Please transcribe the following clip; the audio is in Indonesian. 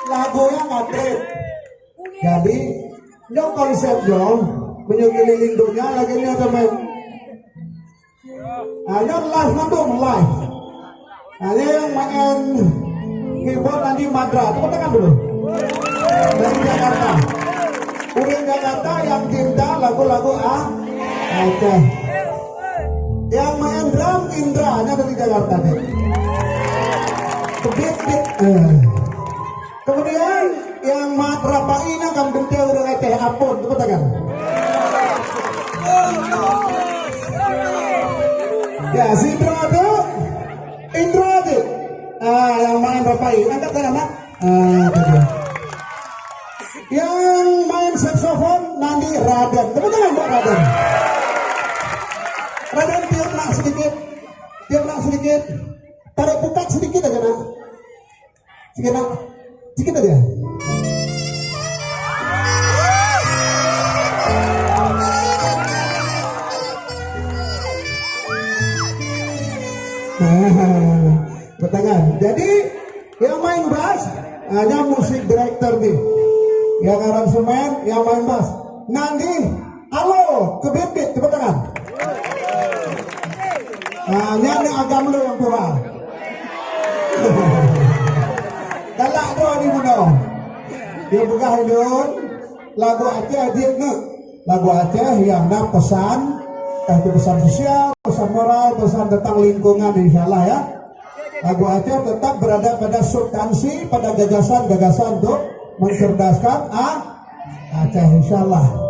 Lagunya ngapret. Jadi nyok konsep dong menyeliling dunia lagi ini ada main. Ada live nonton live. Ada yang main keyboard nanti Madra. Tepuk tangan dulu. Dari Jakarta. Urin Jakarta yang cinta lagu-lagu Aceh. Yang main drum Indra nya dari Jakarta deh. Kemudian yang matrapaina kan bente udah Aceh apun, tepuk tangan. Ya, si Indra itu. Yang main rapai, angkat tangan nak. Yang main saksofon nanti Raden, tepuk tangan buat Raden. Raden tiup nak sedikit, tarik pukat sedikit aja nak. Sedikit aja. Bertangan. Jadi yang main bass hanya musik director nih. Yang aransemen yang main bass. Nanti halo ke bibit tepuk tangan. Nyanyi agam lu yang kurang. Galak doa di muda. Dia buka hidun lagu Aceh dia nek. Lagu Aceh yang nak pesan, itu pesan sosial, pesan moral, pesan tentang lingkungan insyaallah ya. Lagu Aceh tetap berada pada substansi, pada gagasan-gagasan untuk mencerdaskan Aceh insyaallah.